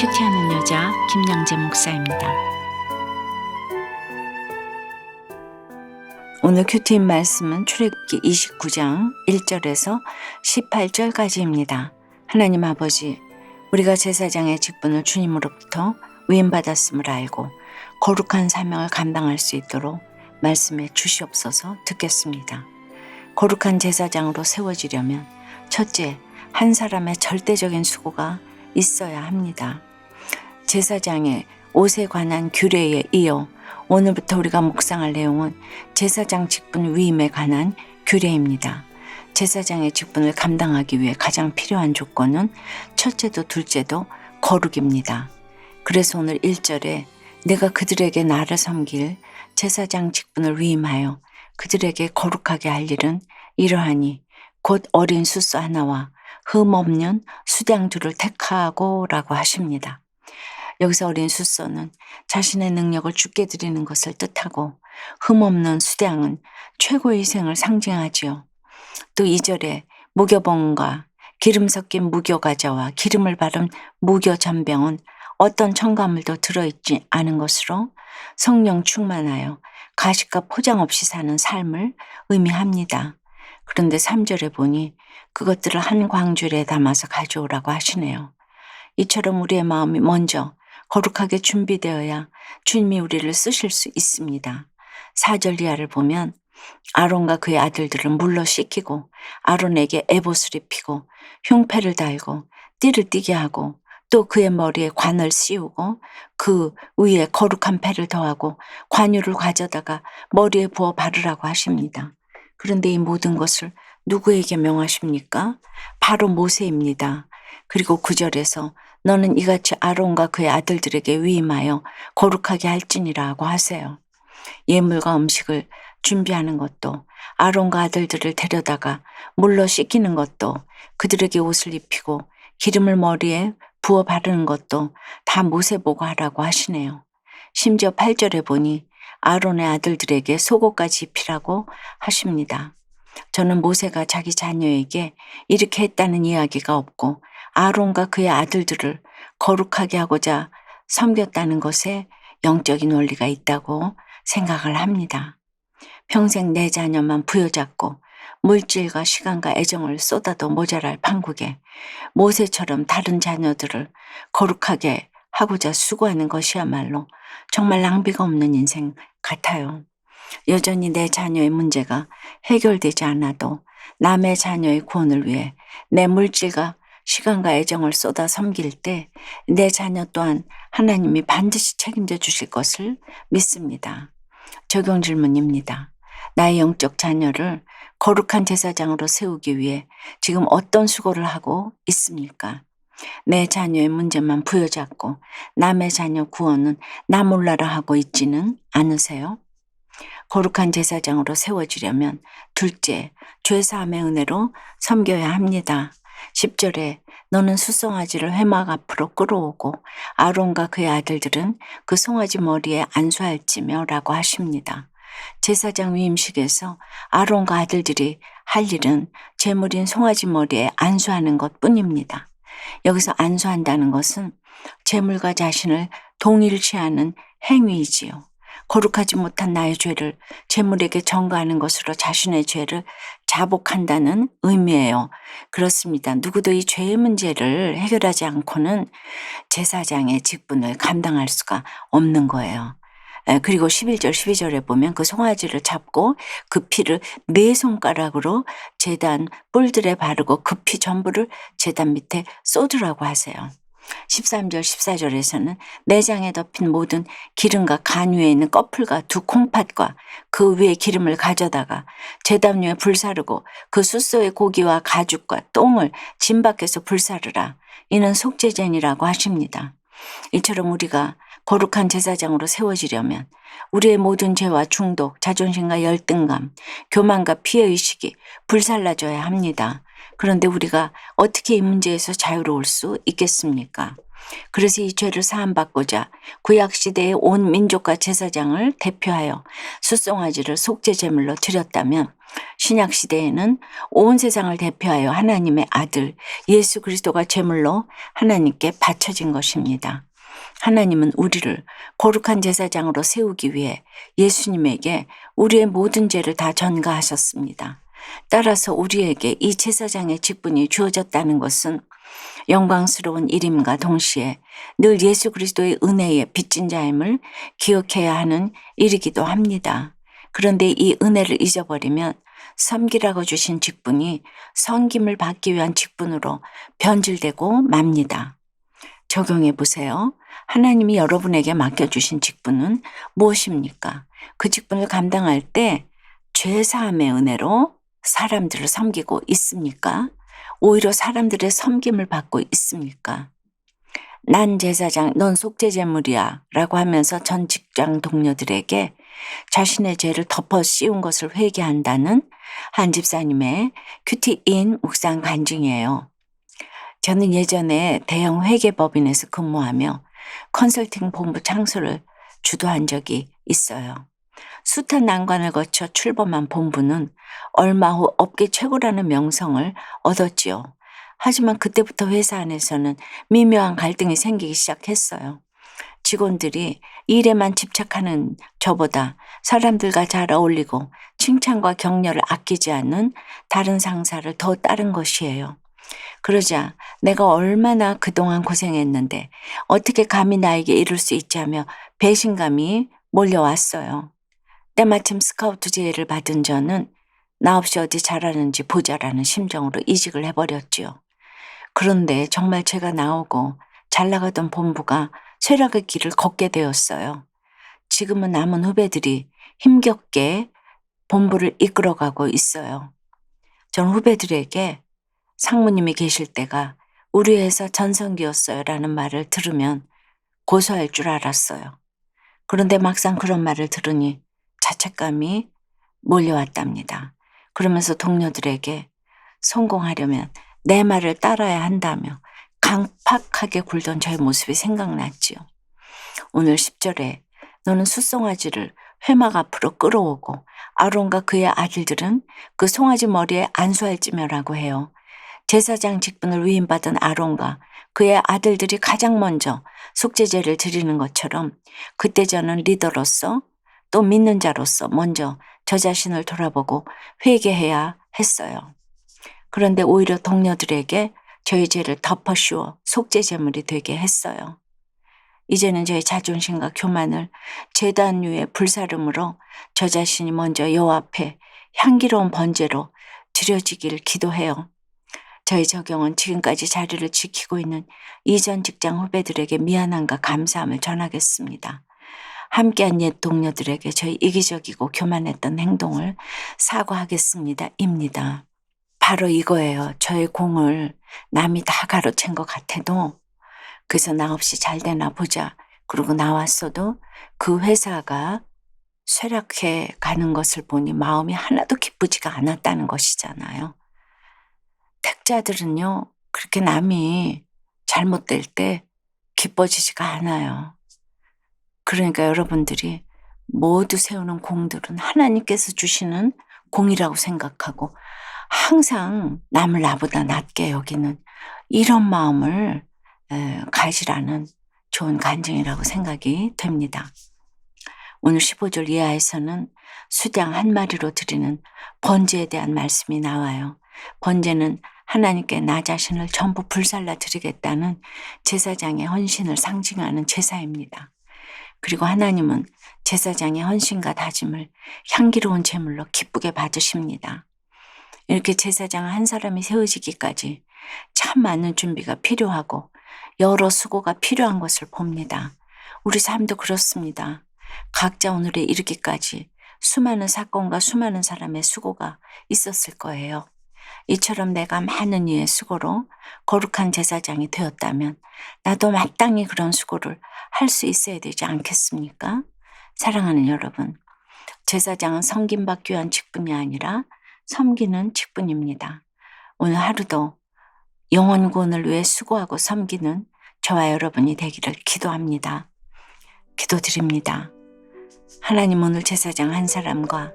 큐티하는 여자 김양재 목사입니다. 오늘 큐티인 말씀은 출애굽기 29장 1절에서 18절까지입니다. 하나님 아버지, 우리가 제사장의 직분을 주님으로부터 위임받았음을 알고 거룩한 사명을 감당할 수 있도록 말씀해 주시옵소서. 듣겠습니다. 거룩한 제사장으로 세워지려면 첫째, 한 사람의 절대적인 수고가 있어야 합니다. 제사장의 옷에 관한 규례에 이어 오늘부터 우리가 묵상할 내용은 제사장 직분 위임에 관한 규례입니다. 제사장의 직분을 감당하기 위해 가장 필요한 조건은 첫째도 둘째도 거룩입니다. 그래서 오늘 1절에 내가 그들에게 나를 섬길 제사장 직분을 위임하여 그들에게 거룩하게 할 일은 이러하니 곧 어린 숫소 하나와 흠 없는 수양 둘을 택하고 라고 하십니다. 여기서 어린 숫소는 자신의 능력을 주께 드리는 것을 뜻하고 흠 없는 수양은 최고의 희생을 상징하지요. 또 2절에 무교봉과 기름 섞인 무교과자와 기름을 바른 무교전병은 어떤 첨가물도 들어있지 않은 것으로 성령 충만하여 가식과 포장 없이 사는 삶을 의미합니다. 그런데 3절에 보니 그것들을 한 광줄에 담아서 가져오라고 하시네요. 이처럼 우리의 마음이 먼저 거룩하게 준비되어야 주님이 우리를 쓰실 수 있습니다. 4절 이하를 보면 아론과 그의 아들들을 물로 씻기고 아론에게 에봇을 입히고 흉패를 달고 띠를 띠게 하고 또 그의 머리에 관을 씌우고 그 위에 거룩한 패를 더하고 관유를 가져다가 머리에 부어 바르라고 하십니다. 그런데 이 모든 것을 누구에게 명하십니까? 바로 모세입니다. 그리고 9절에서 너는 이같이 아론과 그의 아들들에게 위임하여 거룩하게 할지니라고 하세요. 예물과 음식을 준비하는 것도 아론과 아들들을 데려다가 물로 씻기는 것도 그들에게 옷을 입히고 기름을 머리에 부어 바르는 것도 다 모세 보고 하라고 하시네요. 심지어 8절에 보니 아론의 아들들에게 속옷까지 입히라고 하십니다. 저는 모세가 자기 자녀에게 이렇게 했다는 이야기가 없고 아론과 그의 아들들을 거룩하게 하고자 섬겼다는 것에 영적인 원리가 있다고 생각을 합니다. 평생 내 자녀만 부여잡고 물질과 시간과 애정을 쏟아도 모자랄 판국에 모세처럼 다른 자녀들을 거룩하게 하고자 수고하는 것이야말로 정말 낭비가 없는 인생 같아요. 여전히 내 자녀의 문제가 해결되지 않아도 남의 자녀의 구원을 위해 내 물질과 시간과 애정을 쏟아 섬길 때 내 자녀 또한 하나님이 반드시 책임져 주실 것을 믿습니다. 적용 질문입니다. 나의 영적 자녀를 거룩한 제사장으로 세우기 위해 지금 어떤 수고를 하고 있습니까? 내 자녀의 문제만 부여잡고 남의 자녀 구원은 나 몰라라 하고 있지는 않으세요? 거룩한 제사장으로 세워지려면 둘째, 죄사함의 은혜로 섬겨야 합니다. 10절에 너는 숫송아지를 회막 앞으로 끌어오고 아론과 그의 아들들은 그 송아지 머리에 안수할지며 라고 하십니다. 제사장 위임식에서 아론과 아들들이 할 일은 제물인 송아지 머리에 안수하는 것 뿐입니다. 여기서 안수한다는 것은 제물과 자신을 동일시하는 행위이지요. 거룩하지 못한 나의 죄를 제물에게 전가하는 것으로 자신의 죄를 자복한다는 의미예요. 그렇습니다. 누구도 이 죄의 문제를 해결하지 않고는 제사장의 직분을 감당할 수가 없는 거예요. 그리고 11절, 12절에 보면 그 송아지를 잡고 그 피를 네 손가락으로 제단 뿔들에 바르고 그 피 전부를 제단 밑에 쏟으라고 하세요. 13절, 14절에서는 내장에 덮인 모든 기름과 간 위에 있는 꺼풀과 두 콩팥과 그 위에 기름을 가져다가 제단 위에 불사르고 그 숫소의 고기와 가죽과 똥을 진 밖에서 불사르라. 이는 속죄제니라고 하십니다. 이처럼 우리가 거룩한 제사장으로 세워지려면 우리의 모든 죄와 중독, 자존심과 열등감, 교만과 피해의식이 불살라져야 합니다. 그런데 우리가 어떻게 이 문제에서 자유로울 수 있겠습니까? 그래서 이 죄를 사함받고자 구약시대의 온 민족과 제사장을 대표하여 숫송아지를 속죄제물로 드렸다면 신약시대에는 온 세상을 대표하여 하나님의 아들 예수 그리스도가 제물로 하나님께 바쳐진 것입니다. 하나님은 우리를 거룩한 제사장으로 세우기 위해 예수님에게 우리의 모든 죄를 다 전가하셨습니다. 따라서 우리에게 이 제사장의 직분이 주어졌다는 것은 영광스러운 일임과 동시에 늘 예수 그리스도의 은혜에 빚진 자임을 기억해야 하는 일이기도 합니다. 그런데 이 은혜를 잊어버리면 섬기라고 주신 직분이 섬김을 받기 위한 직분으로 변질되고 맙니다. 적용해 보세요. 하나님이 여러분에게 맡겨주신 직분은 무엇입니까? 그 직분을 감당할 때 죄사함의 은혜로 사람들을 섬기고 있습니까? 오히려 사람들의 섬김을 받고 있습니까? 난 제사장, 넌 속죄제물이야 라고 하면서 전 직장 동료들에게 자신의 죄를 덮어 씌운 것을 회개한다는 한 집사님의 큐티인 묵상 간증이에요. 저는 예전에 대형 회계법인에서 근무하며 컨설팅 본부 창소를 주도한 적이 있어요. 숱한 난관을 거쳐 출범한 본부는 얼마 후 업계 최고라는 명성을 얻었지요. 하지만 그때부터 회사 안에서는 미묘한 갈등이 생기기 시작했어요. 직원들이 일에만 집착하는 저보다 사람들과 잘 어울리고 칭찬과 격려를 아끼지 않는 다른 상사를 더 따른 것이에요. 그러자 내가 얼마나 그동안 고생했는데 어떻게 감히 나에게 이럴 수 있지 하며 배신감이 몰려왔어요. 때마침 스카우트 제의를 받은 저는 나 없이 어디 잘하는지 보자라는 심정으로 이직을 해버렸지요. 그런데 정말 제가 나오고 잘 나가던 본부가 쇠락의 길을 걷게 되었어요. 지금은 남은 후배들이 힘겹게 본부를 이끌어가고 있어요. 전 후배들에게 상무님이 계실 때가 우리 회사 전성기였어요 라는 말을 들으면 고소할 줄 알았어요. 그런데 막상 그런 말을 들으니 자책감이 몰려왔답니다. 그러면서 동료들에게 성공하려면 내 말을 따라야 한다며 강팍하게 굴던 저의 모습이 생각났지요. 오늘 10절에 너는 숫송아지를 회막 앞으로 끌어오고 아론과 그의 아들들은 그 송아지 머리에 안수할 찌며라고 해요. 제사장 직분을 위임받은 아론과 그의 아들들이 가장 먼저 속죄제를 드리는 것처럼 그때 저는 리더로서 또 믿는 자로서 먼저 저 자신을 돌아보고 회개해야 했어요. 그런데 오히려 동료들에게 저희 죄를 덮어씌워 속죄제물이 되게 했어요. 이제는 저의 자존심과 교만을 제단 위에 불사름으로 저 자신이 먼저 여호와 앞에 향기로운 번제로 드려지길 기도해요. 저희 적용은 지금까지 자리를 지키고 있는 이전 직장 후배들에게 미안함과 감사함을 전하겠습니다. 함께한 옛 동료들에게 저희 이기적이고 교만했던 행동을 사과하겠습니다. 입니다. 바로 이거예요. 저의 공을 남이 다 가로챈 것 같아도 그래서 나 없이 잘 되나 보자. 그러고 나왔어도 그 회사가 쇠락해 가는 것을 보니 마음이 하나도 기쁘지가 않았다는 것이잖아요. 택자들은요, 그렇게 남이 잘못될 때 기뻐지지가 않아요. 그러니까 여러분들이 모두 세우는 공들은 하나님께서 주시는 공이라고 생각하고 항상 남을 나보다 낮게 여기는 이런 마음을 가지라는 좋은 간증이라고 생각이 됩니다. 오늘 15절 이하에서는 수장 한 마리로 드리는 번제에 대한 말씀이 나와요. 번제는 하나님께 나 자신을 전부 불살라 드리겠다는 제사장의 헌신을 상징하는 제사입니다. 그리고 하나님은 제사장의 헌신과 다짐을 향기로운 제물로 기쁘게 받으십니다. 이렇게 제사장 한 사람이 세워지기까지 참 많은 준비가 필요하고 여러 수고가 필요한 것을 봅니다. 우리 삶도 그렇습니다. 각자 오늘에 이르기까지 수많은 사건과 수많은 사람의 수고가 있었을 거예요. 이처럼 내가 많은 이의 수고로 거룩한 제사장이 되었다면 나도 마땅히 그런 수고를 할 수 있어야 되지 않겠습니까? 사랑하는 여러분, 제사장은 섬김받기 위한 직분이 아니라 섬기는 직분입니다. 오늘 하루도 영혼 구원을 위해 수고하고 섬기는 저와 여러분이 되기를 기도합니다. 기도드립니다. 하나님, 오늘 제사장 한 사람과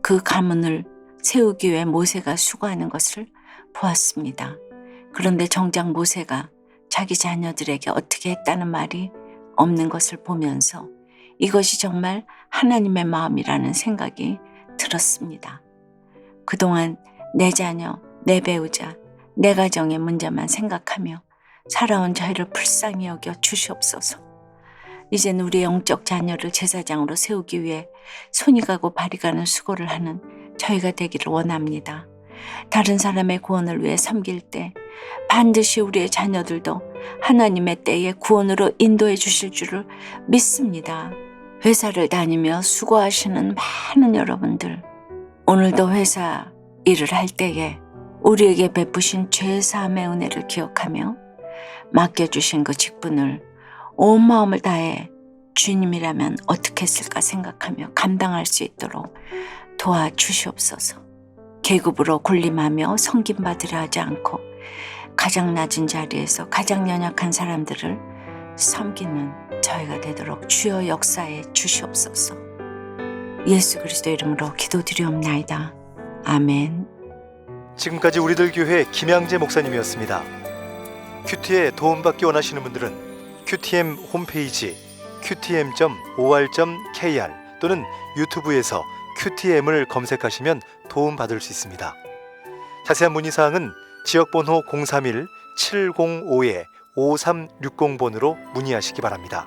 그 가문을 세우기 위해 모세가 수고하는 것을 보았습니다. 그런데 정작 모세가 자기 자녀들에게 어떻게 했다는 말이 없는 것을 보면서 이것이 정말 하나님의 마음이라는 생각이 들었습니다. 그동안 내 자녀, 내 배우자, 내 가정의 문제만 생각하며 살아온 저희를 불쌍히 여겨 주시옵소서. 이젠 우리 영적 자녀를 제사장으로 세우기 위해 손이 가고 발이 가는 수고를 하는 저희가 되기를 원합니다. 다른 사람의 구원을 위해 섬길 때 반드시 우리의 자녀들도 하나님의 때에 구원으로 인도해 주실 줄을 믿습니다. 회사를 다니며 수고하시는 많은 여러분들, 오늘도 회사 일을 할 때에 우리에게 베푸신 죄사함의 은혜를 기억하며 맡겨주신 그 직분을 온 마음을 다해 주님이라면 어떻게 했을까 생각하며 감당할 수 있도록 도와주시옵소서. 계급으로 군림하며 섬김받으려 하지 않고 가장 낮은 자리에서 가장 연약한 사람들을 섬기는 저희가 되도록 주여 역사해 주시옵소서. 예수 그리스도 이름으로 기도드리옵나이다. 아멘. 지금까지 우리들 교회 김양재 목사님이었습니다. 큐티에 도움받기 원하시는 분들은 QTM 홈페이지 qtm.or.kr 또는 유튜브에서 QTM을 검색하시면 도움받을 수 있습니다. 자세한 문의사항은 지역번호 031-705-5360번으로 문의하시기 바랍니다.